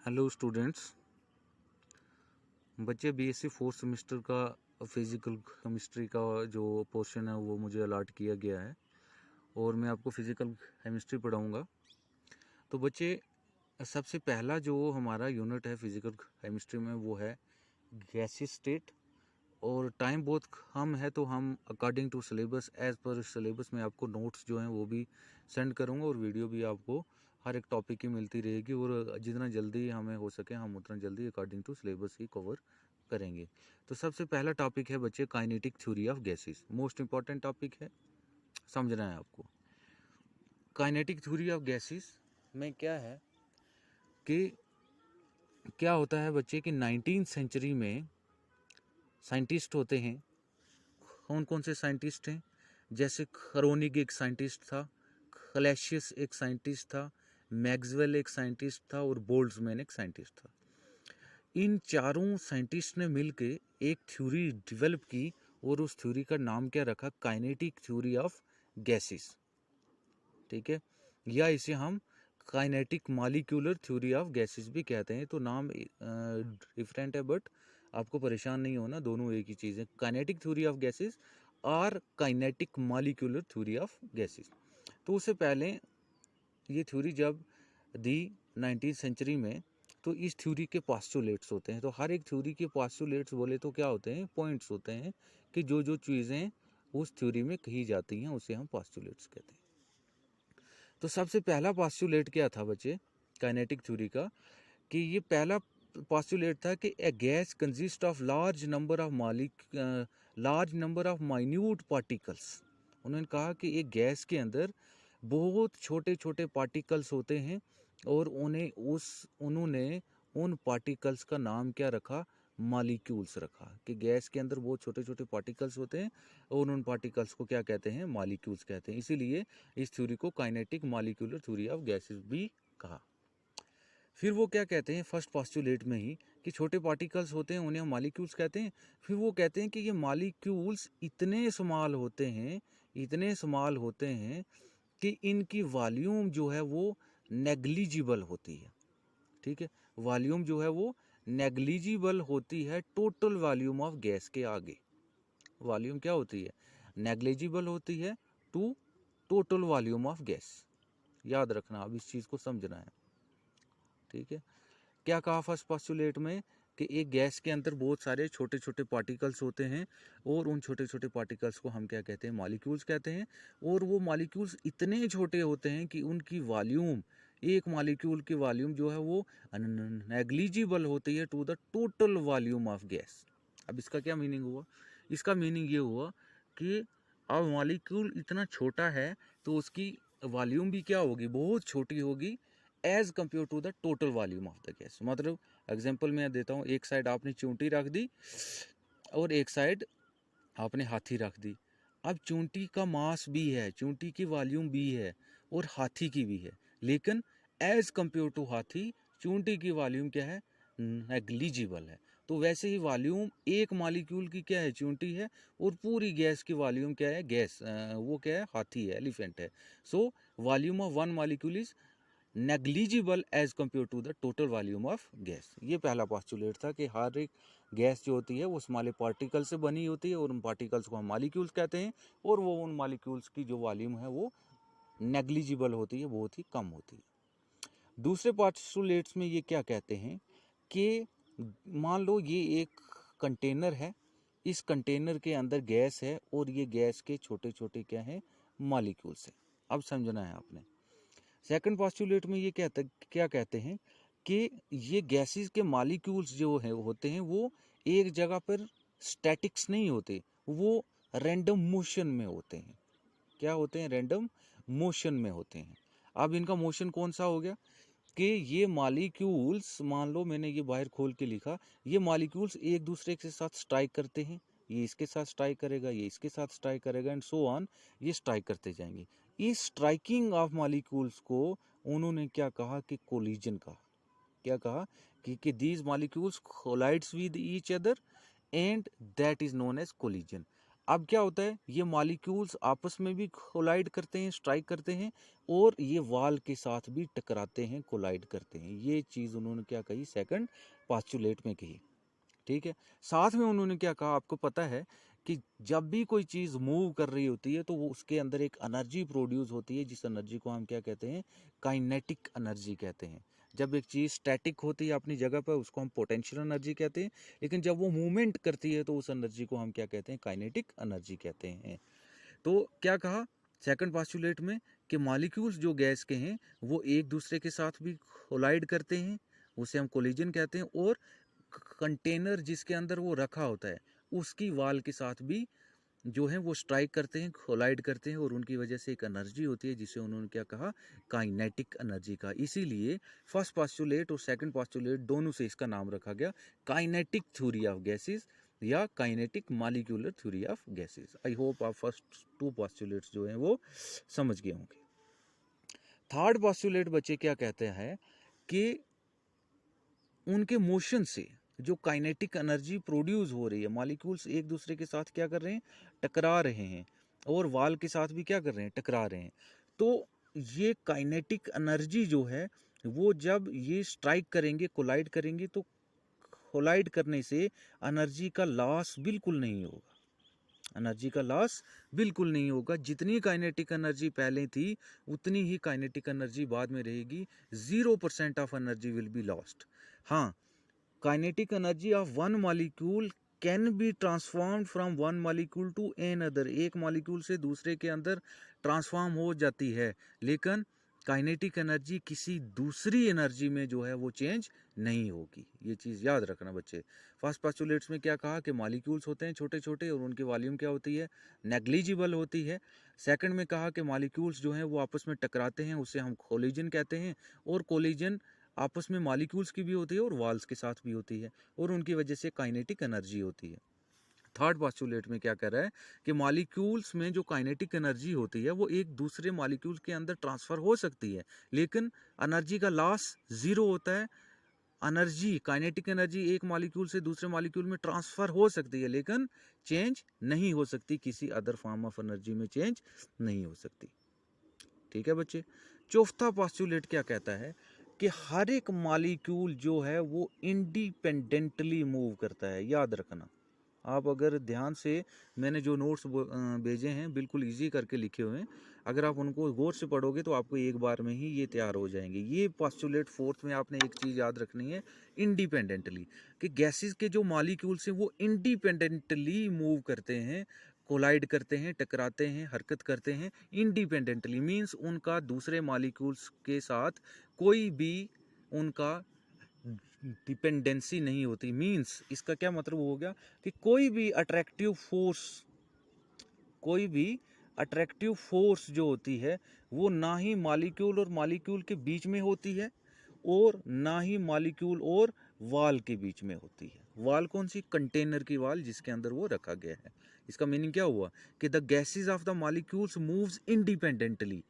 Hello students. बच्चे BSc fourth semester का physical chemistry का जो पोर्शन है वो मुझे अलॉट किया गया है और मैं आपको फिज़िकल केमिस्ट्री पढ़ाऊंगा। तो बच्चे, सबसे पहला जो हमारा यूनिट है फिज़िकल केमिस्ट्री में वो है गैसीय स्टेट। और टाइम बहुत कम है तो हम according to syllabus, as per syllabus में आपको नोट्स जो हैं वो भी सेंड करूँगा और वीडियो भी आपको हर एक टॉपिक की मिलती रहेगी। और जितना जल्दी हमें हो सके हम उतना जल्दी अकॉर्डिंग टू सिलेबस ही कवर करेंगे। तो सबसे पहला टॉपिक है बच्चे kinetic theory of gases. Most important topic है, समझना है आपको। काइनेटिक थ्योरी ऑफ गैसेस में क्या है कि क्या होता है बच्चे कि 19th सेंचुरी में साइंटिस्ट होते हैं। कौन कौन से साइंटिस्ट हैं? जैसे खरोनिग एक साइंटिस्ट था, क्लैसियस एक साइंटिस्ट था, मैक्सवेल एक साइंटिस्ट था और बोल्ट्जमैन एक साइंटिस्ट था। इन चारों साइंटिस्ट ने मिलके एक थ्योरी डेवलप की और उस थ्योरी का नाम क्या रखा? Kinetic theory of gases. ठीक है, या इसे हम kinetic molecular theory of gases भी कहते हैं। तो नाम डिफरेंट है बट आपको परेशान नहीं होना, दोनों एक ही चीज़ है। काइनेटिक थ्योरी ऑफ गैसेस और kinetic molecular theory of gases. तो उससे पहले ये थ्योरी जब दी 19th सेंचुरी में, तो इस थ्योरी के पोस्टुलेट्स होते हैं। तो हर एक थ्योरी के पोस्टुलेट्स बोले तो क्या होते हैं? पॉइंट्स होते हैं कि जो जो चीज़ें उस थ्योरी में कही जाती हैं उसे हम पोस्टुलेट्स कहते हैं। तो सबसे पहला पोस्टुलेट क्या था बच्चे काइनेटिक थ्योरी का? कि ये पहला पोस्टुलेट था कि a gas consist of large number of minute particles. उन्होंने कहा कि एक गैस के अंदर बहुत छोटे छोटे पार्टिकल्स होते हैं और उन्होंने उन पार्टिकल्स का नाम क्या रखा? मॉलिक्यूल्स रखा। कि गैस के अंदर बहुत छोटे छोटे पार्टिकल्स होते हैं और उन पार्टिकल्स को क्या कहते हैं? मॉलिक्यूल्स कहते हैं। इसीलिए इस थ्योरी को kinetic molecular theory of gases भी कहा। फिर वो क्या कहते हैं फर्स्ट पोस्टुलेट में ही कि छोटे पार्टिकल्स होते हैं उन्हें हम मॉलिक्यूल्स कहते हैं। फिर वो कहते हैं कि ये मॉलिक्यूल्स इतने स्मॉल होते हैं कि इनकी वॉल्यूम जो है वो नेग्लिजिबल होती है। ठीक है, वॉल्यूम जो है वो नेग्लिजिबल होती है टोटल वॉल्यूम ऑफ गैस के आगे। वॉल्यूम क्या होती है? नेग्लिजिबल होती है to total volume of gas. याद रखना, अब इस चीज़ को समझना है। ठीक है, क्या कहा फर्स्ट पोस्टुलेट में? कि एक गैस के अंदर बहुत सारे छोटे छोटे पार्टिकल्स होते हैं और उन छोटे छोटे पार्टिकल्स को हम क्या कहते हैं? मॉलिक्यूल्स कहते हैं। और वो मॉलिक्यूल्स इतने छोटे होते हैं कि उनकी वॉल्यूम, एक मॉलिक्यूल की वॉल्यूम जो है वो नेग्लिजिबल होती है to the total volume of gas. अब इसका क्या मीनिंग हुआ? इसका मीनिंग ये हुआ कि अब मॉलिक्यूल इतना छोटा है तो उसकी वॉल्यूम भी क्या होगी? बहुत छोटी होगी as compare to the total volume of the gas. मतलब एग्जांपल मैं देता हूँ, एक साइड आपने चूंटी रख दी और एक साइड आपने हाथी रख दी। अब चूंटी का मास भी है, चूंटी की वॉल्यूम भी है और हाथी की भी है, लेकिन एज कम्पेयर टू हाथी चूंटी की वॉल्यूम क्या है? नेग्लिजिबल है। तो वैसे ही वॉल्यूम एक मॉलिक्यूल की क्या है? चूंटी है। और पूरी गैस की वॉल्यूम क्या है? गैस वो क्या है? हाथी है, एलिफेंट है। So volume of one molecule is negligible as compare to the total volume of gas. ये पहला पोस्टुलेट था कि हर एक गैस जो होती है वो स्मॉल पार्टिकल से बनी होती है और उन पार्टिकल्स को हम मॉलिक्यूल्स कहते हैं। और वो उन मॉलिक्यूल्स की जो वॉल्यूम है वो नेग्लिजिबल होती है, बहुत ही कम होती है। दूसरे पोस्टुलेट्स में ये क्या कहते हैं कि मान लो ये एक कंटेनर है, इस कंटेनर के अंदर गैस है और ये गैस के छोटे छोटे क्या है? मॉलिक्यूल्स है। अब समझना है आपने। सेकंड पोस्टुलेट में ये क्या कहते हैं कि ये गैसेस के मॉलिक्यूल्स जो है होते हैं वो एक जगह पर स्टैटिक्स नहीं होते, वो रैंडम मोशन में होते हैं। क्या होते हैं? रैंडम मोशन में होते हैं। अब इनका मोशन कौन सा हो गया? कि ये मॉलिक्यूल्स, मान लो मैंने ये बाहर खोल के लिखा, ये मॉलिक्यूल्स एक दूसरे के साथ स्ट्राइक करते हैं। ये इसके साथ स्ट्राइक करेगा, ये इसके साथ स्ट्राइक करेगा एंड सो ऑन, ये स्ट्राइक करते जाएंगे। इस स्ट्राइकिंग ऑफ मॉलिक्यूल्स को उन्होंने क्या कहा? कि कोलिजन कहा। क्या कहा? कि these molecules collides with each other and that is known as collision. अब क्या होता है, ये मॉलिक्यूल्स आपस में भी कोलाइड करते हैं, स्ट्राइक करते हैं, और ये वाल के साथ भी टकराते हैं, कोलाइड करते हैं। ये चीज़ उन्होंने क्या कही, सेकंड पोस्टुलेट में कही। ठीक है, साथ में उन्होंने क्या कहा, आपको पता है कि जब भी कोई चीज़ मूव कर रही होती है तो वो उसके अंदर एक एनर्जी प्रोड्यूस होती है, जिस एनर्जी को हम क्या कहते हैं, काइनेटिक एनर्जी कहते हैं। जब एक चीज़ स्टैटिक होती है अपनी जगह पर, उसको हम पोटेंशियल एनर्जी कहते हैं, लेकिन जब वो मूवमेंट करती है तो उस एनर्जी को हम क्या कहते हैं, काइनेटिक एनर्जी कहते हैं। तो क्या कहा सेकंड पोस्टुलेट में कि मॉलिक्यूल्स जो गैस के हैं वो एक दूसरे के साथ भी कोलाइड करते हैं, उसे हम कोलिजन कहते हैं, और कंटेनर जिसके अंदर वो रखा होता है उसकी वाल के साथ भी जो है वो स्ट्राइक करते हैं, कोलाइड करते हैं, और उनकी वजह से एक एनर्जी होती है जिसे उन्होंने क्या कहा, काइनेटिक एनर्जी का। इसीलिए फर्स्ट पोस्टुलेट और सेकंड पोस्टुलेट दोनों से इसका नाम रखा गया काइनेटिक थ्योरी ऑफ गैसेस या kinetic molecular theory of gases. I hope आप फर्स्ट टू पोस्टुलेट्स जो हैं वो समझ गए होंगे। थर्ड पोस्टुलेट बच्चे क्या कहते हैं कि उनके मोशन से जो काइनेटिक एनर्जी प्रोड्यूस हो रही है, मॉलिक्यूल्स एक दूसरे के साथ क्या कर रहे हैं, टकरा रहे हैं, और वाल के साथ भी क्या कर रहे हैं, टकरा रहे हैं। तो ये काइनेटिक एनर्जी जो है वो जब ये स्ट्राइक करेंगे, कोलाइड करेंगे, तो कोलाइड करने से एनर्जी का लॉस बिल्कुल नहीं होगा, एनर्जी का लॉस बिल्कुल नहीं होगा। जितनी काइनेटिक एनर्जी पहले थी उतनी ही काइनेटिक एनर्जी बाद में रहेगी। 0% of energy will be lost. हाँ, kinetic energy of one molecule can be transformed from one molecule to another. एक मॉलिक्यूल से दूसरे के अंदर ट्रांसफॉर्म हो जाती है, लेकिन काइनेटिक एनर्जी किसी दूसरी एनर्जी में जो है वो चेंज नहीं होगी। ये चीज़ याद रखना बच्चे। फर्स्ट पोस्टुलेट्स में क्या कहा कि मॉलिक्यूल्स होते हैं छोटे छोटे और उनकी वॉल्यूम क्या होती है, नेग्लिजिबल होती है। सेकंड में कहा कि मॉलिक्यूल्स जो हैं वो आपस में टकराते हैं, उसे हम कोलिजन कहते हैं, और कोलिजन आपस में मॉलिक्यूल्स की भी होती है और वाल्स के साथ भी होती है, और उनकी वजह से काइनेटिक एनर्जी होती है। थर्ड पोस्टुलेट में क्या कह रहा है कि मॉलिक्यूल्स में जो काइनेटिक एनर्जी होती है वो एक दूसरे मॉलिक्यूल के अंदर ट्रांसफर हो सकती है, लेकिन एनर्जी का लॉस जीरो होता है। एनर्जी, काइनेटिक एनर्जी एक मॉलिक्यूल से दूसरे मॉलिक्यूल में ट्रांसफर हो सकती है, लेकिन चेंज नहीं हो सकती, किसी अदर फॉर्म ऑफ एनर्जी में चेंज नहीं हो सकती। ठीक है बच्चे। चौथा पोस्टुलेट क्या कहता है कि हर एक मॉलिक्यूल जो है वो इंडिपेंडेंटली मूव करता है। याद रखना, आप अगर ध्यान से, मैंने जो नोट्स भेजे हैं बिल्कुल इजी करके लिखे हुए हैं, अगर आप उनको गौर से पढ़ोगे तो आपको एक बार में ही ये तैयार हो जाएंगे। ये पोस्टुलेट फोर्थ में आपने एक चीज़ याद रखनी है, इंडिपेंडेंटली, कि गैसेस के जो मॉलिक्यूल्स हैं वो इंडिपेंडेंटली मूव करते हैं, कोलाइड करते हैं, टकराते हैं, हरकत करते हैं इंडिपेंडेंटली। मींस उनका दूसरे मॉलिक्यूल्स के साथ कोई भी उनका डिपेंडेंसी नहीं होती। मींस इसका क्या मतलब हो गया कि कोई भी अट्रैक्टिव फोर्स जो होती है वो ना ही मॉलिक्यूल और मॉलिक्यूल के बीच में होती है, और ना ही मॉलिक्यूल और वाल के बीच में होती है। वाल कौन सी, कंटेनर की वाल जिसके अंदर वो रखा गया है। इसका मीनिंग क्या हुआ कि the gases of the molecules moves independently.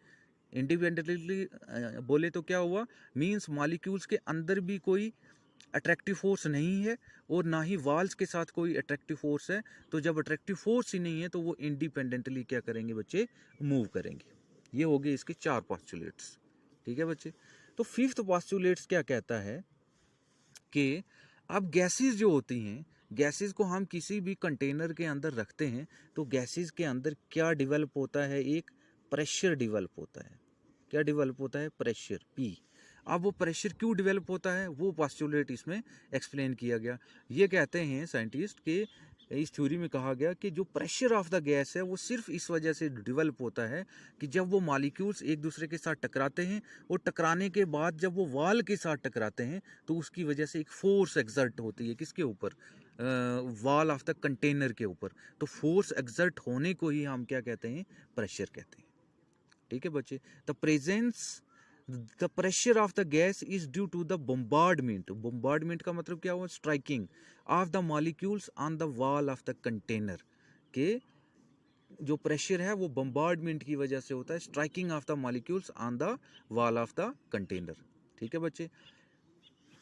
बोले तो क्या हुआ, मींस मॉलिक्यूल्स के अंदर भी कोई अट्रैक्टिव फोर्स नहीं है और ना ही वाल्स के साथ कोई अट्रैक्टिव फोर्स है। तो जब अट्रैक्टिव फोर्स ही नहीं है तो वो इंडिपेंडेंटली क्या करेंगे बच्चे, मूव करेंगे। ये हो गए इसके 4 पोस्टुलेट्स। ठीक है बच्चे। तो फिफ्थ पोस्टुलेट्स क्या कहता है कि अब गैसेस जो होती हैं, गैसेस को हम किसी भी कंटेनर के अंदर रखते हैं तो गैसेस के अंदर क्या डेवलप होता है, एक प्रेशर डेवलप होता है। क्या डेवलप होता है, प्रेशर, पी। अब वो प्रेशर क्यों डेवलप होता है वो पोस्टुलेट इसमें एक्सप्लेन किया गया। ये कहते हैं साइंटिस्ट कि इस थ्योरी में कहा गया कि जो प्रेशर ऑफ द गैस है वो सिर्फ इस वजह से डेवलप होता है कि जब वो मॉलिक्यूल्स एक दूसरे के साथ टकराते हैं और टकराने के बाद जब वो वाल के साथ टकराते हैं तो उसकी वजह से एक फोर्स एक्सर्ट होती है, किसके ऊपर, वाल ऑफ द कंटेनर के ऊपर। तो फोर्स एक्सर्ट होने को ही हम क्या कहते हैं, प्रेशर कहते हैं। ठीक है बच्चे। The pressure of the gas is due to the bombardment का मतलब क्या हुआ, striking of the molecules on the wall of the container. के जो प्रेशर है वो बम्बार्डमेंट की वजह से होता है, striking of the molecules on the wall of the container. ठीक है बच्चे।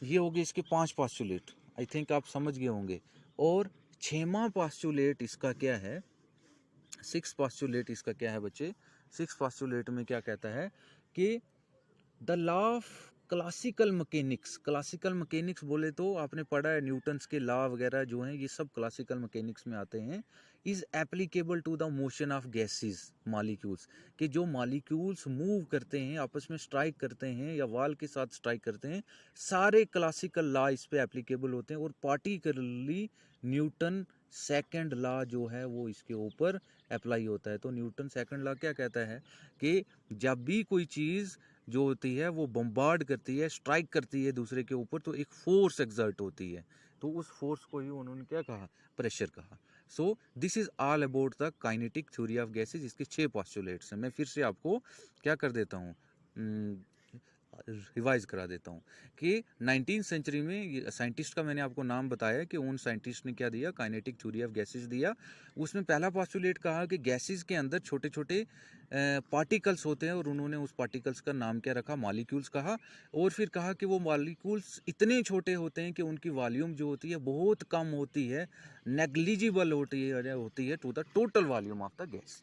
ये हो गए इसके 5 पोस्टुलेट, आई थिंक आप समझ गए होंगे। और 6वां पोस्टुलेट इसका क्या है सिक्स पॉस्टुलेट इसका क्या है बच्चे, सिक्स पॉस्टुलेट में क्या कहता है कि the law of classical mechanics, classical mechanics बोले तो आपने पढ़ा है न्यूटन्स के लॉ वगैरह जो हैं ये सब क्लासिकल मैकेनिक्स में आते हैं, is applicable to the motion of gases molecules, कि जो मॉलिक्यूल्स मूव करते हैं आपस में स्ट्राइक करते हैं या वॉल के साथ स्ट्राइक करते हैं, सारे क्लासिकल लॉ इस पे एप्लीकेबल होते हैं, और पार्टिकुलरली न्यूटन सेकंड लॉ जो है वो इसके ऊपर अप्लाई होता है। तो न्यूटन सेकंड लॉ क्या कहता है कि जब भी कोई चीज़ जो होती है वो बम्बार्ड करती है, स्ट्राइक करती है दूसरे के ऊपर, तो एक फोर्स एक्सर्ट होती है, तो उस फोर्स को ही उन्होंने क्या कहा, प्रेशर कहा। So this is all about the kinetic theory of gases. इसके 6 पॉस्टुलेट्स हैं। मैं फिर से आपको क्या कर देता हूँ, रिवाइज करा देता हूँ कि 19th सेंचुरी में साइंटिस्ट का मैंने आपको नाम बताया कि उन साइंटिस्ट ने क्या दिया, काइनेटिक थ्योरी ऑफ गैसेस दिया। उसमें पहला पॉस्टुलेट कहा कि गैसेस के अंदर छोटे छोटे पार्टिकल्स होते हैं, और उन्होंने उस पार्टिकल्स का नाम क्या रखा, मॉलिक्यूल्स कहा। और फिर कहा कि वो मॉलिक्यूल्स इतने छोटे होते हैं कि उनकी वॉल्यूम जो होती है बहुत कम होती है, नेग्लिजिबल होती है to the total volume of the gas.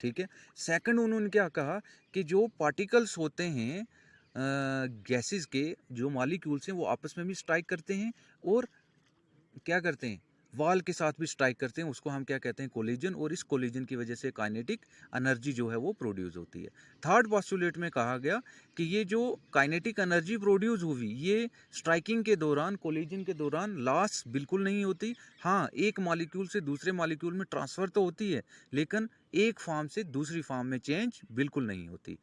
ठीक है। सेकंड उन्होंने क्या कहा कि जो पार्टिकल्स होते हैं गैसेस के, जो मॉलिक्यूल्स हैं वो आपस में भी स्ट्राइक करते हैं और क्या करते हैं, वॉल के साथ भी स्ट्राइक करते हैं, उसको हम क्या कहते हैं, कोलिजन, और इस कोलिजन की वजह से काइनेटिक एनर्जी जो है वो प्रोड्यूस होती है। थर्ड पॉस्टुलेट में कहा गया कि ये जो काइनेटिक एनर्जी प्रोड्यूस हुई ये स्ट्राइकिंग के दौरान, कोलिजन के दौरान लॉस बिल्कुल नहीं होती। हाँ, एक मॉलिक्यूल से दूसरे मॉलिक्यूल में ट्रांसफ़र तो होती है, लेकिन एक फॉर्म से दूसरी फॉर्म में चेंज बिल्कुल नहीं होती।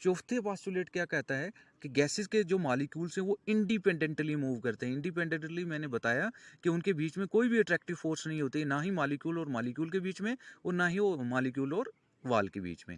चौथे पॉस्टुलेट क्या कहता है कि गैसेस के जो मॉलिक्यूल्स हैं वो इंडिपेंडेंटली मूव करते हैं। इंडिपेंडेंटली मैंने बताया कि उनके बीच में कोई भी अट्रैक्टिव फोर्स नहीं होती, ना ही मॉलिक्यूल और मॉलिक्यूल के बीच में, और ना ही वो मॉलिक्यूल और वॉल के बीच में।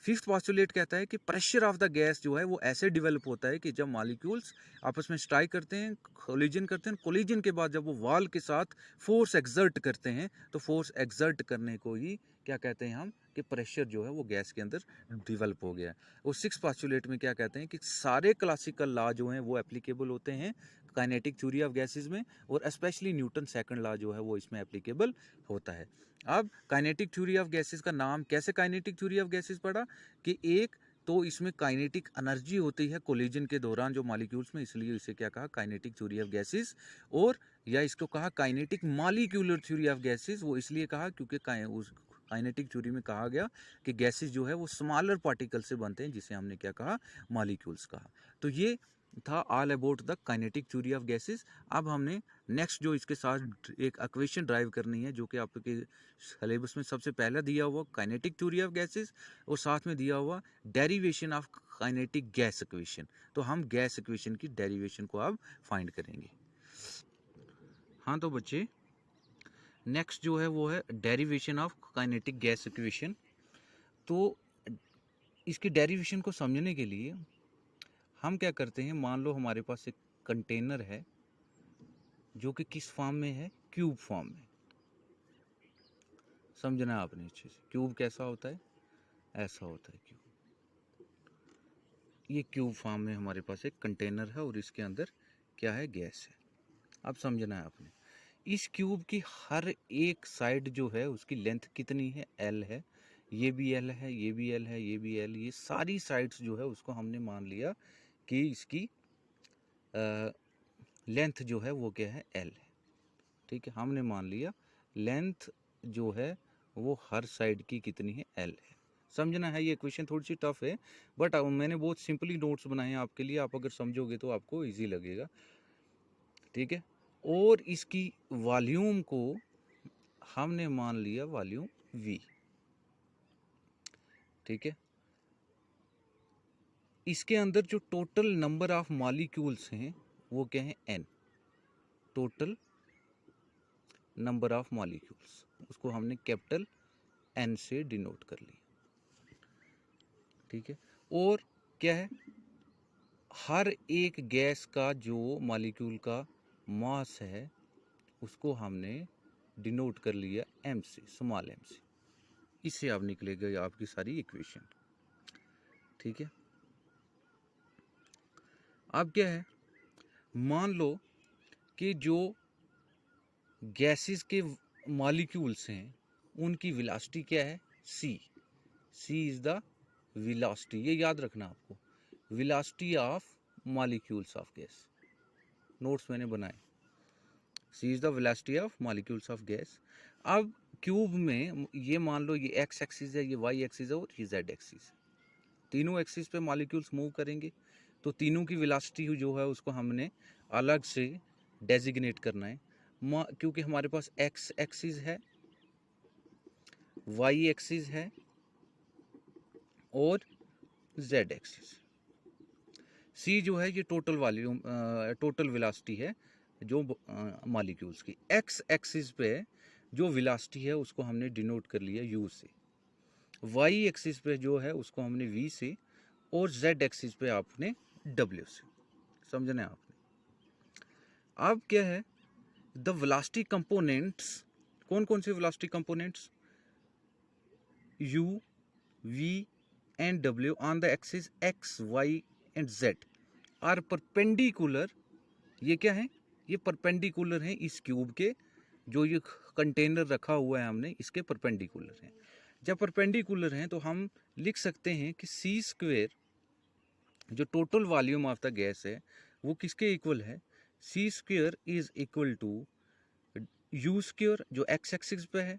फिफ्थ पॉस्टुलेट कहता है कि प्रेशर ऑफ द गैस जो है वो ऐसे डेवलप होता है कि जब मॉलिक्यूल्स आपस में स्ट्राइक करते हैं, कोलिजन करते हैं, कोलिजन के बाद जब वो वॉल के साथ फोर्स एक्सर्ट करते हैं, तो फोर्स एक्सर्ट करने को ही क्या कहते हैं हम, कि प्रेशर जो है वो गैस के अंदर डेवलप हो गया है। और सिक्स पॉस्टुलेट में क्या कहते हैं कि सारे क्लासिकल लॉ जो हैं वो एप्लीकेबल होते हैं काइनेटिक थ्योरी ऑफ गैसेस में, और स्पेशली न्यूटन सेकंड लॉ जो है वो इसमें एप्लीकेबल होता है। अब काइनेटिक थ्योरी ऑफ गैसेस का नाम कैसे काइनेटिक थ्योरी ऑफ गैसेस पड़ा, कि एक तो इसमें काइनेटिक एनर्जी होती है कोलिजन के दौरान जो मॉलिक्यूल्स में, इसलिए इसे क्या कहा, काइनेटिक थ्योरी ऑफ गैसेस। और या इसको कहा kinetic molecular theory of gases, वो इसलिए कहा क्योंकि उस काइनेटिक थ्योरी में कहा गया कि गैसेस जो है वो स्मॉलर पार्टिकल से बनते हैं, जिसे हमने क्या कहा, मॉलिक्यूल्स कहा। तो ये था all about the kinetic theory of gases. अब हमने नेक्स्ट जो इसके साथ एक इक्वेशन ड्राइव करनी है, जो कि आपके सिलेबस में सबसे पहला दिया हुआ काइनेटिक थ्योरी ऑफ गैसेस, और साथ में दिया हुआ derivation of kinetic gas equation. तो हम गैस इक्वेशन की डेरिवेशन को अब फाइंड करेंगे। हाँ तो बच्चे, नेक्स्ट जो है वो है derivation of kinetic gas equation. तो इसकी डेरिवेशन को समझने के लिए हम क्या करते हैं, मान लो हमारे पास एक कंटेनर है जो कि किस फॉर्म में है, क्यूब फॉर्म में। समझना है आपने अच्छे से, क्यूब कैसा होता है, ऐसा होता है क्यूब। ये क्यूब फॉर्म में हमारे पास एक कंटेनर है और इसके अंदर क्या है, गैस है। अब समझना है आपने, इस क्यूब की हर एक साइड जो है उसकी लेंथ कितनी है, एल है। ये भी एल है, ये भी एल है, ये भी एल, ये सारी साइड्स जो है उसको हमने मान लिया कि इसकी लेंथ जो है वो क्या है, एल है। ठीक है, हमने मान लिया लेंथ जो है वो हर साइड की कितनी है, एल है। समझना है, ये क्वेश्चन थोड़ी सी टफ है, बट मैंने बहुत सिंपली नोट्स बनाए हैं आपके लिए, आप अगर समझोगे तो आपको इजी लगेगा। ठीक है, और इसकी वॉल्यूम को हमने मान लिया वॉल्यूम V। ठीक है, इसके अंदर जो टोटल नंबर ऑफ मॉलिक्यूल्स हैं वो क्या है, N। Total number of molecules, उसको हमने कैपिटल N से डिनोट कर लिया। ठीक है, और क्या है, हर एक गैस का जो मॉलिक्यूल का मास है उसको हमने डिनोट कर लिया M से, स्मॉल m से। इससे अब निकलेगा आपकी सारी इक्वेशन। ठीक है, अब क्या है, मान लो कि जो गैसेस के मॉलिक्यूल्स हैं उनकी वेलोसिटी क्या है, c, c is the velocity, ये याद रखना आपको, velocity of molecules of gas, notes मैंने बनाए, c is the velocity of molecules of gas. अब क्यूब में ये मान लो ये x एक्सिस है, ये y एक्सिस है और ये z एक्सिस, तीनों एक्सिस पे मॉलिक्यूल्स मूव करेंगे, तो तीनों की वेलोसिटी जो है उसको हमने अलग से डेजिग्नेट करना है, क्योंकि हमारे पास x एक्सिस है, y एक्सिस है और z एक्सिस। c जो है ये टोटल वॉल्यूम, टोटल वेलोसिटी है जो मॉलिक्यूल्स की। x एक्सिस पे जो वेलोसिटी है उसको हमने डिनोट कर लिया u से, y एक्सिस पे जो है उसको हमने v से, और z एक्सिस पे आपने w से, समझना है आपने। अब क्या है, द वेलोसिटी कंपोनेंट्स, कौन कौन से velocity components, u, v and w on the axis x, y and z are perpendicular, ये क्या है, ये परपेंडिकुलर है इस क्यूब के, जो ये कंटेनर रखा हुआ है हमने इसके परपेंडिकुलर है। जब परपेंडिकुलर हैं तो हम लिख सकते हैं कि सी स्क्वेयर जो total volume of the gas है वो किसके इक्वल है, C square is equal to U square जो एक्स एक्सिस पे है,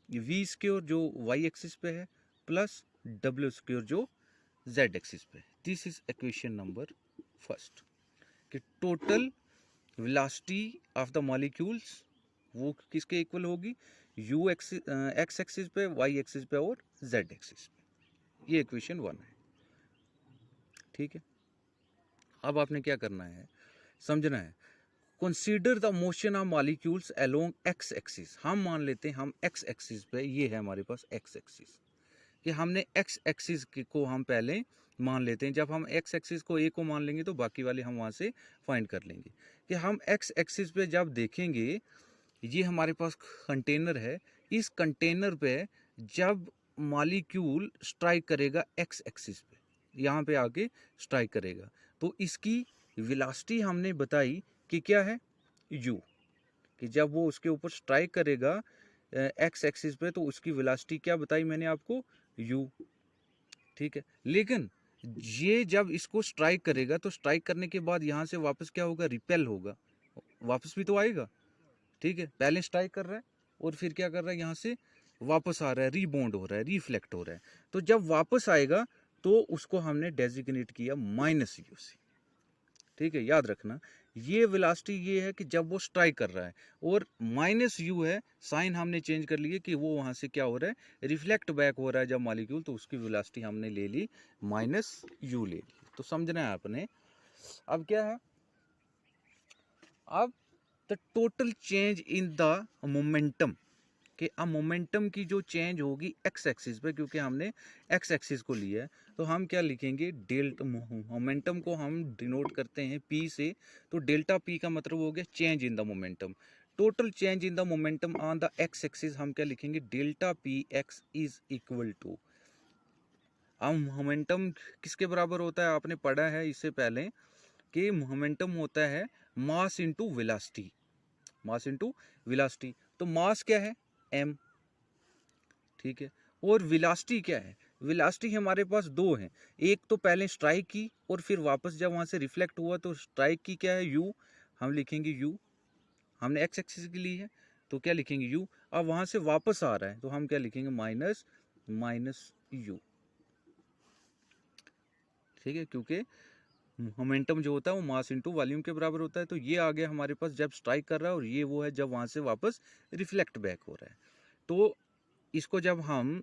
वी स्क्वेयर जो वाई एक्सिस पे है, प्लस डब्ल्यू स्क्वेयर जो जेड एक्सिस पे है। This is equation number first, कि total velocity of the molecules वो किसके इक्वल होगी, यू एक्स एक्सिस पे, वाई एक्सिस पे और जेड एक्सिस पे। ये इक्वेशन 1 है, ठीक है। अब आपने क्या करना है, समझना है, consider the motion of molecules along x axis. हम मान लेते हैं हम एक्स एक्सिस पे, ये है हमारे पास एक्स एक्सिस, कि हमने एक्स एक्सिस को हम पहले मान लेते हैं। जब हम एक्स एक्सिस को ए को मान लेंगे तो बाकी वाले हम वहाँ से फाइंड कर लेंगे। कि हम एक्स एक्सिस पे जब देखेंगे, ये हमारे पास कंटेनर है, इस कंटेनर पे जब मॉलिक्यूल स्ट्राइक करेगा एक्स एक्सिस पे, यहाँ पे आके स्ट्राइक करेगा, तो इसकी वेलोसिटी हमने बताई कि क्या है, u, कि जब वो उसके ऊपर स्ट्राइक करेगा एक्स एक्सिस पे तो उसकी वेलोसिटी क्या बताई मैंने आपको, u, ठीक है। लेकिन ये जब इसको स्ट्राइक करेगा तो स्ट्राइक करने के बाद यहाँ से वापस क्या होगा, रिपेल होगा, वापस भी तो आएगा, ठीक है। पहले स्ट्राइक कर रहा है और फिर क्या कर रहा है, यहाँ से वापस आ रहा है, रीबाउंड हो रहा है, रिफ्लेक्ट हो रहा है। तो जब वापस आएगा तो उसको हमने डेजिग्नेट किया माइनस यू से, ठीक है। याद रखना ये वेलोसिटी ये है कि जब वो स्ट्राइक कर रहा है, और माइनस यू है, साइन हमने चेंज कर लिए कि वो वहाँ से क्या हो रहा है, रिफ्लेक्ट बैक हो रहा है जब मॉलिक्यूल, तो उसकी वेलोसिटी हमने ले ली माइनस यू ले ली। तो समझना है आपने। अब क्या है, अब the total change in the momentum, कि अब मोमेंटम की जो चेंज होगी एक्स एक्सिस पे, क्योंकि हमने एक्स एक्सिस को लिया है, तो हम क्या लिखेंगे, डेल्टा, मोमेंटम को हम डिनोट करते हैं पी से, तो डेल्टा पी का मतलब हो गया change in the momentum. Total change in the momentum on the X axis हम क्या लिखेंगे, delta P X is equal to, अब मोमेंटम किसके बराबर होता है, आपने पढ़ा है इससे पहले कि मोमेंटम होता है mass into velocity, mass into velocity. तो मास क्या है, m, ठीक है, और वेलोसिटी क्या है, वेलोसिटी हमारे पास दो हैं, एक तो पहले स्ट्राइक की और फिर वापस जब वहाँ से रिफ्लेक्ट हुआ, तो स्ट्राइक की क्या है, u, हम लिखेंगे u, हमने एक्स एक्सिस की ली है तो क्या लिखेंगे u। अब वहाँ से वापस आ रहा है तो हम क्या लिखेंगे, माइनस माइनस u, ठीक है, क्योंकि मोमेंटम जो होता है वो मास इंटू वॉल्यूम के बराबर होता है। तो ये आ गया हमारे पास जब स्ट्राइक कर रहा है, और ये वो है जब वहाँ से वापस रिफ्लेक्ट बैक हो रहा है। तो इसको जब हम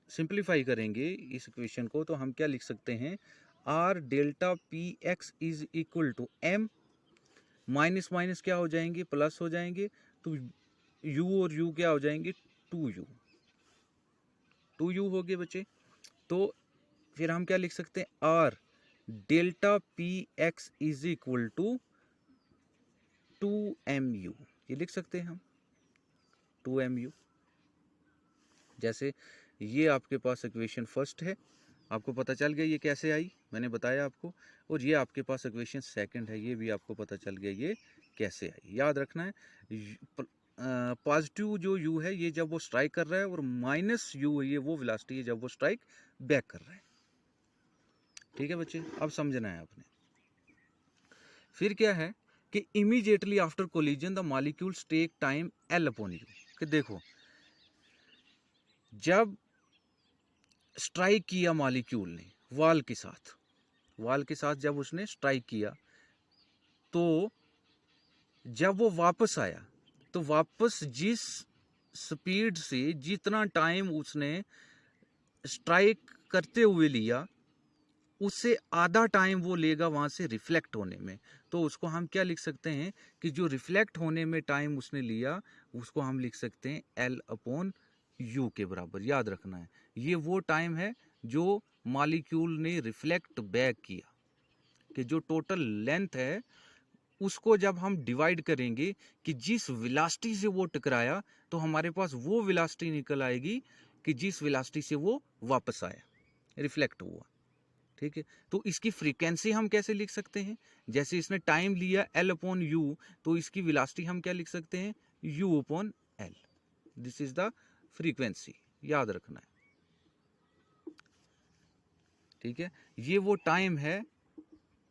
सिंप्लीफाई करेंगे इस इक्वेशन को, तो हम क्या लिख सकते हैं, or delta P X is equal to M, minus minus क्या हो जाएंगे, प्लस हो जाएंगे, तो u और u क्या हो जाएंगे, 2u, 2u हो गए बच्चे। तो फिर हम क्या लिख सकते हैं, or delta P X is equal to 2mu, ये लिख सकते हैं हम 2mu। जैसे ये आपके पास इक्वेशन फर्स्ट है, आपको पता चल गया ये कैसे आई, मैंने बताया आपको, और ये आपके पास इक्वेशन सेकंड है, ये भी आपको पता चल गया ये कैसे आई। याद रखना है पॉजिटिव जो यू है ये जब वो स्ट्राइक कर रहा है, और माइनस यू ये वो वेलोसिटी है जब वो स्ट्राइक बैक कर रहा है। ठीक है बच्चे, अब समझना है आपने। फिर क्या है कि immediately after collision the molecules take time L upon U. कि देखो जब स्ट्राइक किया मॉलिक्यूल ने वाल के साथ जब उसने स्ट्राइक किया, तो जब वो वापस आया तो वापस जिस स्पीड से जितना टाइम उसने स्ट्राइक करते हुए लिया, उससे आधा टाइम वो लेगा वहां से रिफ्लेक्ट होने में। तो उसको हम क्या लिख सकते हैं कि जो रिफ्लेक्ट होने में टाइम उसने लिया उसको हम लिख सकते हैं एल अपॉन यू के बराबर। याद रखना है ये वो टाइम है जो मॉलिक्यूल ने रिफ्लेक्ट बैक किया, कि जो टोटल लेंथ है उसको जब हम डिवाइड करेंगे कि जिस वेलोसिटी से वो टकराया, तो हमारे पास वो वेलोसिटी निकल आएगी कि जिस वेलोसिटी से वो वापस आया, रिफ्लेक्ट हुआ। ठीक है, तो इसकी फ्रीक्वेंसी हम कैसे लिख सकते हैं? जैसे इसने टाइम लिया एल अपॉन यू, तो इसकी वेलोसिटी हम क्या लिख सकते हैं? You upon L. This is the frequency, याद रखना है। ठीक है, ये वो टाइम है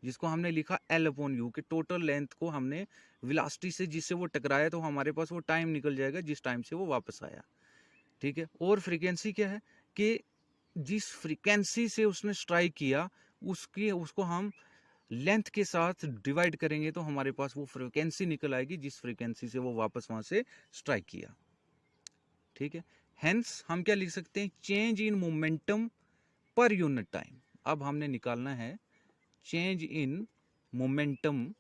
जिसको हमने लिखा एल अपॉन यू, कि टोटल लेंथ को हमने वेलोसिटी से जिससे वो टकराया, तो हमारे पास वो टाइम निकल जाएगा जिस टाइम से वो वापस आया। ठीक है, और फ्रीक्वेंसी क्या है कि जिस फ्रीक्वेंसी से उसने स्ट्राइक किया उसको हम लेंथ के साथ डिवाइड करेंगे, तो हमारे पास वो फ्रीक्वेंसी निकल आएगी जिस फ्रीक्वेंसी से वो वापस वहां से स्ट्राइक किया। ठीक है, हेंस हम क्या लिख सकते हैं? चेंज इन मोमेंटम पर यूनिट टाइम। अब हमने निकालना है change in momentum.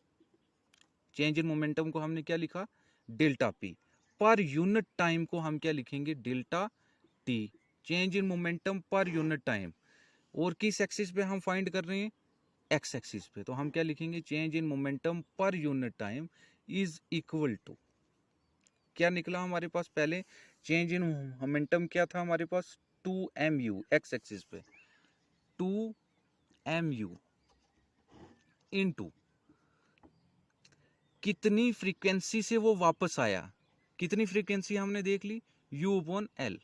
Change in momentum को हमने क्या लिखा? Delta P. पर यूनिट टाइम को हम क्या लिखेंगे? Delta T. Change in momentum पर यूनिट टाइम, और किस एक्सिस पे हम फाइंड कर रहे हैं? एक्स एक्सिस पे। तो हम क्या लिखेंगे? चेंज इन मोमेंटम पर unit time is equal to, क्या निकला हमारे पास पहले? चेंज इन मोमेंटम क्या था हमारे पास? 2mu एक्स एक्सिस पे, 2mu इनटू कितनी फ्रीक्वेंसी से वो वापस आया। कितनी फ्रीक्वेंसी हमने देख ली? u upon L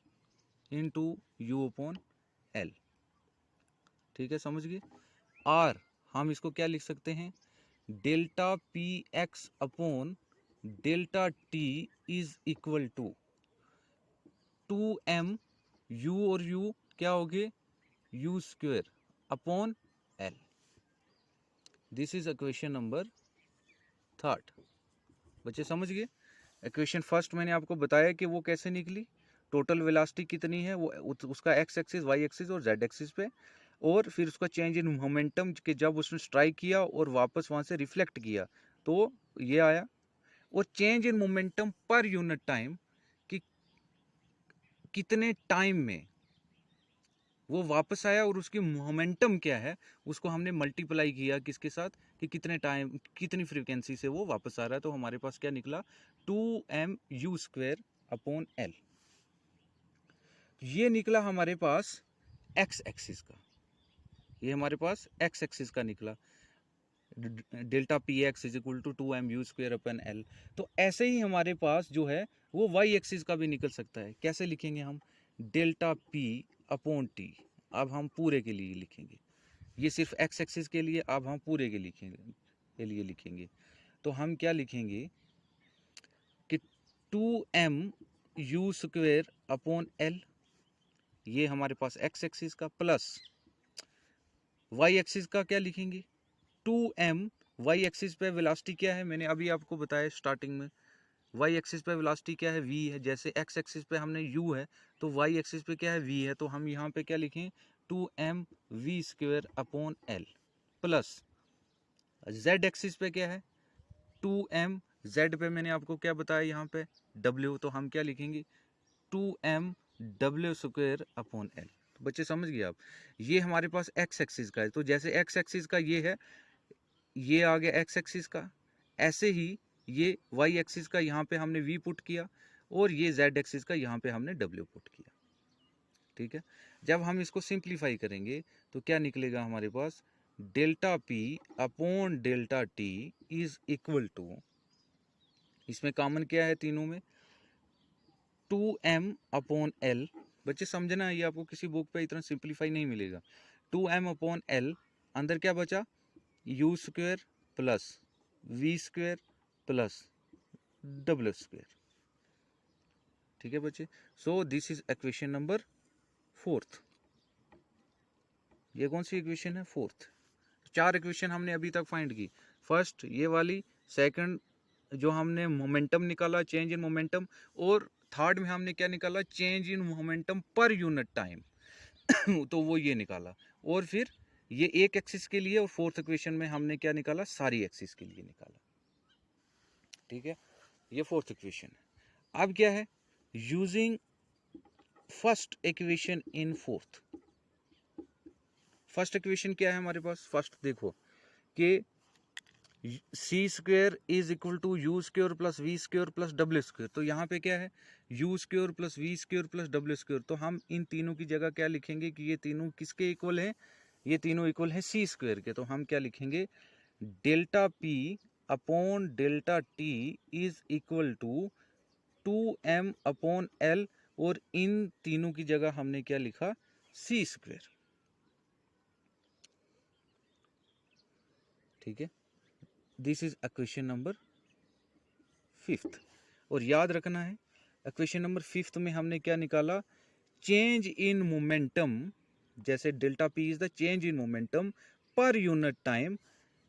into you upon L. ठीक है, समझ गए? और हम इसको क्या लिख सकते हैं? Delta P X upon delta T is equal to 2m u, और u क्या हो गए? u square upon L. This is equation number 3। बच्चे समझ गए? इक्वेशन फर्स्ट मैंने आपको बताया कि वो कैसे निकली, टोटल वेलोसिटी कितनी है वो उसका एक्स एक्सिस, वाई एक्सिस और जेड एक्सिस पे, और फिर उसका चेंज इन मोमेंटम कि जब उसने स्ट्राइक किया और वापस वहां से रिफ्लेक्ट किया, तो ये आया। और चेंज इन मोमेंटम पर यूनिट टाइम, कि कितने टाइम में वो वापस आया और उसकी मोमेंटम क्या है, उसको हमने मल्टीप्लाई किया किसके साथ? कि कितने टाइम कितनी फ्रीक्वेंसी से वो वापस आ रहा है। तो हमारे पास क्या निकला? 2mu square upon L. ये निकला हमारे पास एक्स एक्सिस का, ये हमारे पास एक्स एक्सिस का निकला, delta P X is equal to 2mu square upon L. तो ऐसे ही हमारे पास जो है वो वाई एक्सिस का भी निकल सकता है। कैसे लिखेंगे हम? Delta P upon T. अब हम पूरे के लिए लिखेंगे, ये सिर्फ एक्स एक्सिस के लिए, अब हम पूरे के लिए लिखेंगे। तो हम क्या लिखेंगे कि 2mu स्क्वेयर अपॉन एल, ये हमारे पास एक्स एक्सिस का, प्लस वाई एक्सिस का क्या लिखेंगे? 2m। वाई एक्सिस पे वेलोसिटी क्या है? मैंने अभी आपको बताया स्टार्टिंग में, वाई एक्सिस पे वेलोसिटी क्या है? v है। जैसे एक्स एक्सिस पे हमने u है, तो वाई एक्सिस पे क्या है? v है। तो हम यहाँ पे क्या लिखें? 2mv square upon L, plus z axis पे क्या है? 2m। z पे मैंने आपको क्या बताया यहाँ पे? w। तो हम क्या लिखेंगे? 2mw square upon L. तो बच्चे समझ गए आप? ये हमारे पास एक्स एक्सिस का है, तो जैसे एक्स एक्सिस का ये है, ये आ गया एक्स एक्सिस का, ऐसे ही ये वाई एक्सिस का यहाँ पे हमने v पुट किया, और ये जेड एक्सिस का यहाँ पे हमने w पुट किया। ठीक है, जब हम इसको सिंप्लीफाई करेंगे तो क्या निकलेगा हमारे पास? Delta P upon delta T is equal to, इसमें कॉमन क्या है तीनों में? 2m/L, बच्चे समझना, ये आपको किसी बुक पे इतना सिंप्लीफाई नहीं मिलेगा। 2m/L, अंदर क्या बचा, u² plus v² plus w²। ठीक है बच्चे, so this is equation number 4th। ये कौन सी इक्वेशन है, 4th। 4 इक्वेशन हमने अभी तक फाइंड की। फर्स्ट ये वाली, सेकंड जो हमने मोमेंटम निकाला, चेंज इन मोमेंटम, और थर्ड में हमने क्या निकाला, चेंज इन मोमेंटम पर यूनिट टाइम तो वो ये निकाला। और फिर ये एक एक्सिस के लिए, और फोर्थ इक्वेशन में हमने क्या निकाला, सारी एक्सिस के लिए निकाला। ठीक है, ये फोर्थ इक्वेशन है। अब क्या है, using first equation in fourth. First equation क्या है हमारे पास, फर्स्ट देखो कि c² is equal to u² plus v² plus w²। तो यहाँ पे क्या है, u² plus v² plus w²। तो हम इन तीनों की जगह क्या लिखेंगे कि ये तीनों किसके इक्वल हैं, ये तीनों इक्वल हैं c² के। तो हम क्या लिखेंगे, delta p upon delta t is equal to 2m/L, और इन तीनों की जगह हमने क्या लिखा, c²। ठीक है, this is equation number 5th। और याद रखना है, इक्वेशन नंबर 5th में हमने क्या निकाला, चेंज इन मोमेंटम, जैसे delta P is the change in momentum पर यूनिट टाइम,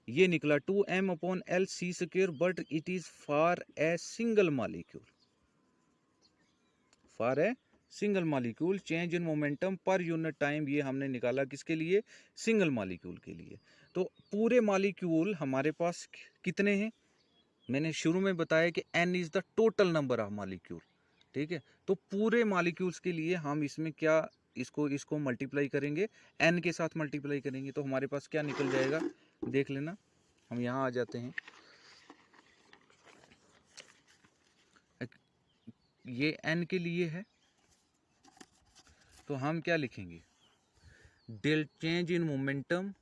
ये निकला 2m/L c², but it is for a single molecule. For a single molecule change in momentum पर unit time, ये हमने निकाला किसके लिए, सिंगल मॉलिक्यूल के लिए। तो पूरे मॉलिक्यूल हमारे पास कितने हैं, मैंने शुरू में बताया कि n is the total number of molecule. ठीक है, तो पूरे मॉलिक्यूल्स के लिए हम इसमें क्या, इसको मल्टीप्लाई करेंगे, n के साथ मल्टीप्लाई करेंगे, तो हमारे पास क्या निकल जाएगा, देख लेना। हम यहाँ आ जाते हैं, ये n के लिए है, तो हम क्या लिखेंगे, डेल चेंज इन मोमेंटम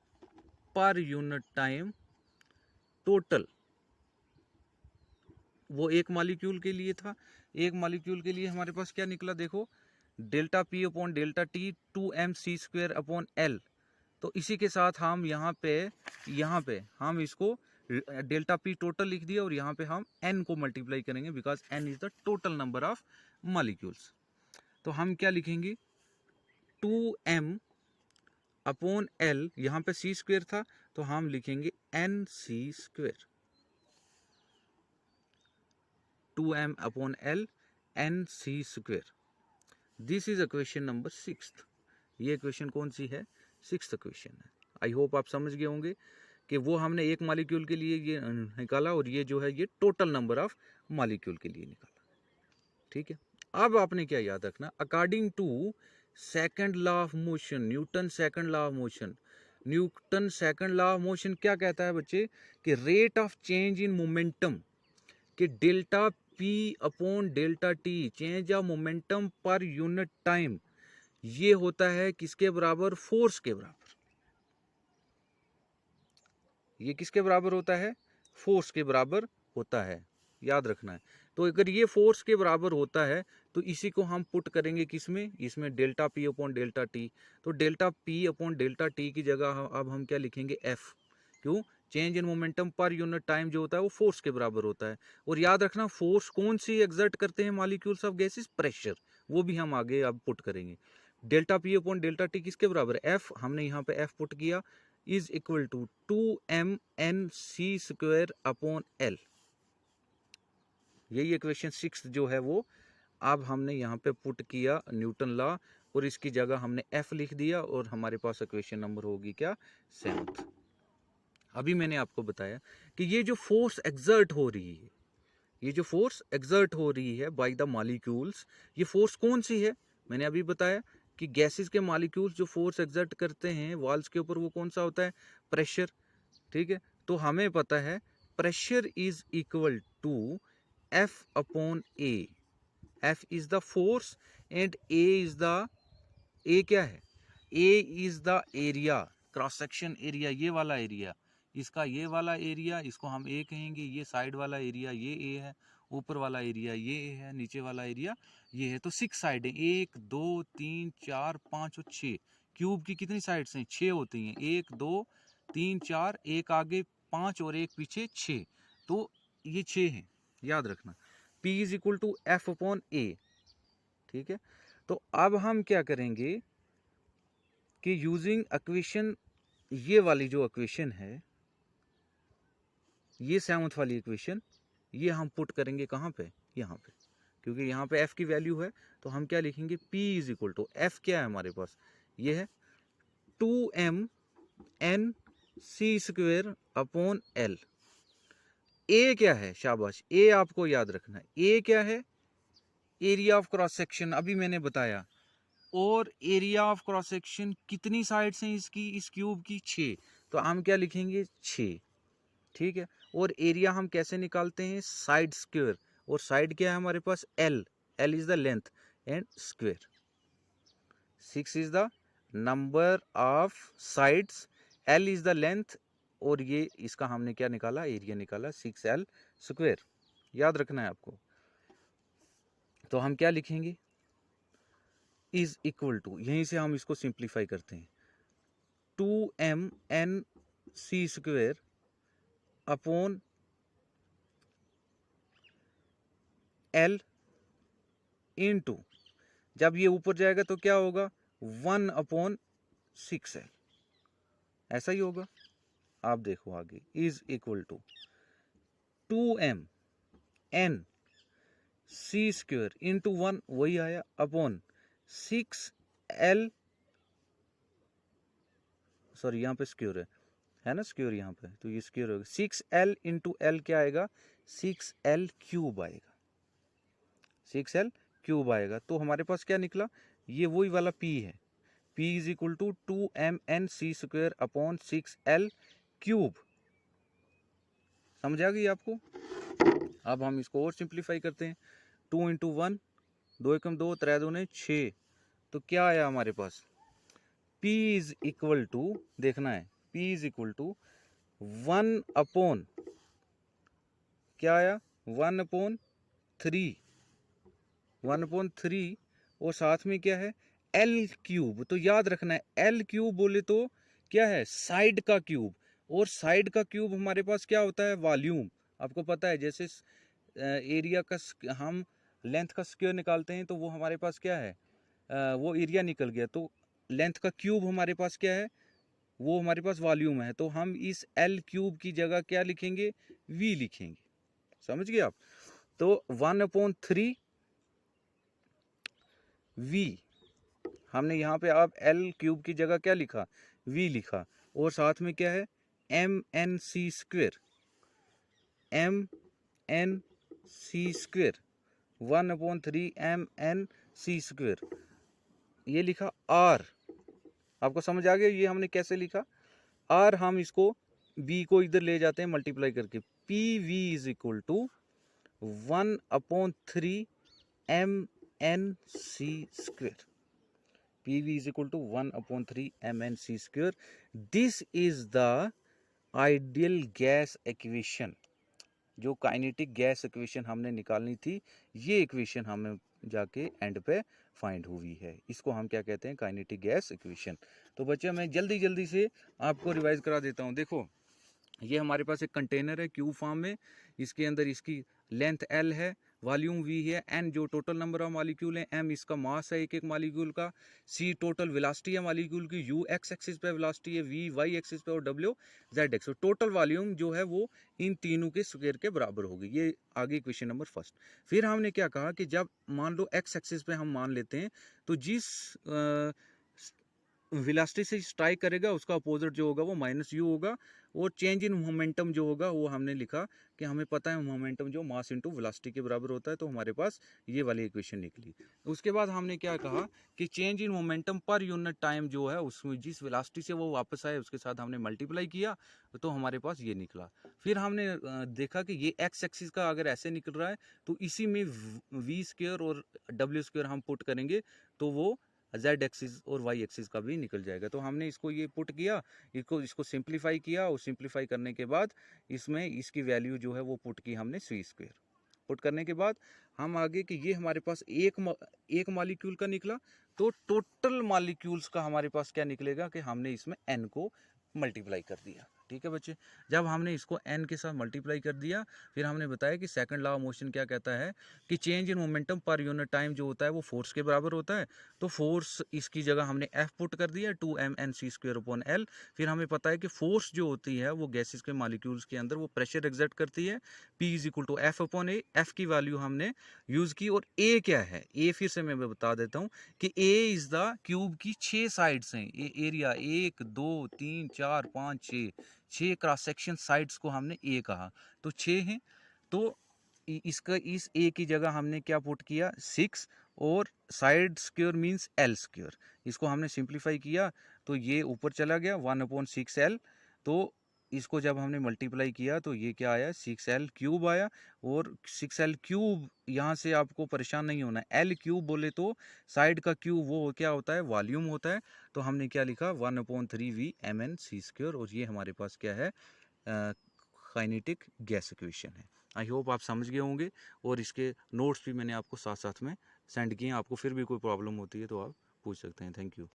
पर यूनिट टाइम टोटल, वो एक मॉलिक्यूल के लिए था। एक मॉलिक्यूल के लिए हमारे पास क्या निकला, देखो, delta p upon delta t 2mc²/L। तो इसी के साथ हम यहाँ पे हम इसको डेल्टा p टोटल लिख दिया, और यहाँ पे हम n को मल्टीप्लाई करेंगे, because n is the total number of molecules. तो हम क्या लिखेंगे, 2m/L, यहाँ पे c² था, तो हम लिखेंगे nc²। 2m/L nc²। This is equation number 6th। ये इक्वेशन कौन सी है, 6th इक्वेशन है। आई होप आप समझ गए होंगे कि वो हमने एक मॉलिक्यूल के लिए ये निकाला, और ये जो है ये टोटल नंबर ऑफ मॉलिक्यूल के लिए निकाला। ठीक है, अब आपने क्या याद रखना, according to second law of motion, Newton second law of motion, Newton second law of motion क्या कहता है बच्चे, कि rate of change in momentum, कि delta p upon delta t, change of momentum पर यूनिट टाइम, ये होता है किसके बराबर, फोर्स के बराबर। ये किसके बराबर होता है, फोर्स के बराबर होता है, याद रखना है। तो अगर ये फोर्स के बराबर होता है, तो इसी को हम पुट करेंगे किसमें, इसमें delta p upon delta t। तो delta p upon delta t की जगह अब हम क्या लिखेंगे, f। क्यों, चेंज इन मोमेंटम पर यूनिट टाइम जो होता है वो फोर्स के बराबर होता है। और याद रखना, फोर्स कौन सी एग्जर्ट करते हैं मॉलिक्यूल्स ऑफ गैसेस, प्रेशर, वो भी हम आगे अब पुट करेंगे। Delta p upon delta t किसके बराबर है, f, हमने यहाँ पे f पुट किया, इज इक्वल टू 2mnc²/L। यही इक्वेशन 6 जो है वो अब हमने यहाँ पे पुट किया न्यूटन लॉ, और इसकी जगह हमने f लिख दिया, और हमारे पास इक्वेशन नंबर होगी क्या, 7th। अभी मैंने आपको बताया कि ये जो फोर्स एग्जर्ट हो रही है, ये जो फोर्स एग्जर्ट हो रही है बाय द मॉलिक्यूल्स, ये फोर्स कौन सी है, मैंने अभी बताया कि गैसेस के मॉलिक्यूल्स जो फोर्स एग्जर्ट करते हैं वॉल्स के ऊपर, वो कौन सा होता है, प्रेशर। ठीक है, तो हमें पता है pressure is equal to F upon A। F is the force and A is the, A क्या है, A is the area, cross section area, ये वाला एरिया, इसका ये वाला एरिया, इसको हम A कहेंगे, ये साइड वाला एरिया ये A है, ऊपर वाला एरिया ये है, नीचे वाला एरिया ये है। तो 6 साइडें, 1 2 3 4 5 और 6। क्यूब की कितनी साइड्स हैं? 6 होती हैं। 1 2 3 4, एक आगे 5 और एक पीछे 6। तो ये 6 हैं, याद रखना। P is equal to F upon A, ठीक है। तो अब हम क्या करेंगे कि यूजिंग इक्वेशन, ये वाली जो इक्वेशन है, ये 7th वाली इक्वेशन, ये हम पुट करेंगे कहाँ पे? यहाँ पे। क्योंकि यहाँ पे f की वैल्यू है, तो हम क्या लिखेंगे? P is equal to, f क्या है हमारे पास? ये है 2m n c² upon l। a क्या है? शाबाश, a आपको याद रखना है। a क्या है? एरिया ऑफ क्रॉस सेक्शन, अभी मैंने बताया। और एरिया ऑफ क्रॉस सेक्शन कितनी साइड्स हैं इसकी, इस क्यूब की? 6। तो हम क्या लिखेंगे? 6, ठीक है। और एरिया हम कैसे निकालते हैं? Side square. और साइड क्या है हमारे पास? L is the length and square. 6 is the number of sides, L is the length, और ये इसका हमने क्या निकाला? एरिया निकाला, 6L स्क्वायर। याद रखना है आपको। तो हम क्या लिखेंगे? इज इक्वल टू, यहीं से हम इसको सिंप्लीफाई करते हैं, 2m n c² upon L into, जब ये ऊपर जाएगा तो क्या होगा? 1/6L, ऐसा ही होगा। आप देखो आगे, is equal to 2m n c² into 1, वही आया, अपॉन 6L, सॉरी यहाँ पे स्क्योर है ना, स्क्योर यहाँ पे, तो ये स्क्योर होगा। 6L इंटू L क्या आएगा? 6L³ आएगा, 6L³ आएगा। तो हमारे पास क्या निकला? ये वही वाला P है। P is equal to 2mnc² upon 6L³। समझ आ गई आपको? अब हम इसको और सिंप्लीफाई करते हैं। 2 इंटू 1, 2 एकम 2, 3 दूने 6। तो क्या आया हमारे पास? P इज इक्वल टू, देखना है, P is equal to 1 upon, क्या आया? 1/3, 1/3, और साथ में क्या है? L³। तो याद रखना है, L³ बोले तो क्या है? साइड का क्यूब। और साइड का क्यूब हमारे पास क्या होता है? वॉल्यूम। आपको पता है, जैसे एरिया का हम लेंथ का स्क्वायर निकालते हैं, तो वो हमारे पास क्या है? वो एरिया निकल गया। तो लेंथ का क्यूब हमारे पास क्या है? वो हमारे पास वॉल्यूम है। तो हम इस L³ की जगह क्या लिखेंगे? V लिखेंगे। समझ गए आप? तो 1/3 V, हमने यहाँ पे आप L³ की जगह क्या लिखा? V लिखा। और साथ में क्या है? mnc², mnc², 1/3 mnc², ये लिखा R। आपको समझ आ गया ये हमने कैसे लिखा? R, हम इसको B को इधर ले जाते हैं मल्टीप्लाई करके। PV is equal to 1/3 mnc²। PV is equal to 1/3 mnc²। This is the ideal gas equation। जो काइनेटिक गैस इक्वेशन हमने निकालनी थी, ये इक्वेशन हमें जाके एंड पे फाइंड हुई है। इसको हम क्या कहते हैं? Kinetic gas equation. तो बच्चे, मैं जल्दी जल्दी से आपको रिवाइज करा देता हूँ। देखो, ये हमारे पास एक कंटेनर है क्यूब फॉर्म में, इसके अंदर इसकी लेंथ L है, वॉल्यूम V है, N जो टोटल नंबर ऑफ मॉलिक्यूल है, M इसका मास है एक एक मॉलिक्यूल का, C टोटल वेलोसिटी है मॉलिक्यूल की, U x एक्सिस पे वेलोसिटी है, V y एक्सिस पे, और W z axis. Total volume जो है वो इन तीनों के स्क्वायर के बराबर होगी। ये आगे क्वेश्चन नंबर फर्स्ट। फिर हमने क्या कहा कि जब मान लो x एक्सिस पे हम मान लेते हैं, तो जिस वेलोसिटी से स्ट्राइक करेगा उसका अपोजिट जो होगा वो -u होगा। और चेंज इन मोमेंटम जो होगा वो हमने लिखा कि हमें पता है मोमेंटम जो मास इनटू वेलोसिटी के बराबर होता है। तो हमारे पास ये वाली इक्वेशन निकली। उसके बाद हमने क्या कहा कि चेंज इन मोमेंटम पर यूनिट टाइम जो है, उसमें जिस वेलोसिटी से वो वापस आए उसके साथ हमने मल्टीप्लाई किया, तो हमारे पास ये निकला। फिर हमने देखा कि ये एक्स एक्सिस का अगर ऐसे निकल रहा है, तो इसी में v² और w² हम पुट करेंगे, तो वो z एक्सिस और y एक्सिस का भी निकल जाएगा। तो हमने इसको ये पुट किया, इसको सिंप्लीफाई किया, और सिंप्लीफाई करने के बाद इसमें इसकी वैल्यू जो है वो पुट की हमने c²। पुट करने के बाद हम आगे कि ये हमारे पास एक मॉलिक्यूल का निकला, तो टोटल मॉलिक्यूल्स का हमारे पास क्या निकलेगा कि हमने इसमें n को मल्टीप्लाई कर दिया। ठीक है बच्चे, जब हमने इसको n के साथ मल्टीप्लाई कर दिया, फिर हमने बताया कि सेकंड लॉ ऑफ मोशन क्या कहता है कि चेंज इन मोमेंटम पर यूनिट टाइम जो होता है वो फोर्स के बराबर होता है। तो फोर्स इसकी जगह हमने F पुट कर दिया 2mc²/L। फिर हमें पता है कि फोर्स जो होती है वो गैसेस के मॉलिक्यूल्स के अंदर वो प्रेशर एग्जर्ट करती है, P = F/A। F की वैल्यू हमने यूज़ की। और A क्या है, A फिर से मैं बता देता हूँ कि A इज़ द क्यूब की 6 साइड्स हैं। ये एरिया 1 2 3 4 5 6 क्रॉस सेक्शन साइड्स को हमने A कहा, तो 6 हैं। तो इसका इस A की जगह हमने क्या पुट किया 6, और साइड स्क्वायर मीन्स L²। इसको हमने सिंप्लीफाई किया तो ये ऊपर चला गया 1/6L। तो इसको जब हमने मल्टीप्लाई किया तो ये क्या आया 6L³ आया। और 6L³ यहाँ से आपको परेशान नहीं होना है, L³ बोले तो साइड का क्यूब वो क्या होता है, वॉल्यूम होता है। तो हमने क्या लिखा 1/3V mnc²। और ये हमारे पास क्या है, काइनेटिक गैस इक्वेशन है। आई होप आप समझ गए होंगे, और इसके नोट्स भी मैंने आपको साथ साथ में सेंड किए हैं। आपको फिर भी कोई प्रॉब्लम होती है तो आप पूछ सकते हैं। Thank you.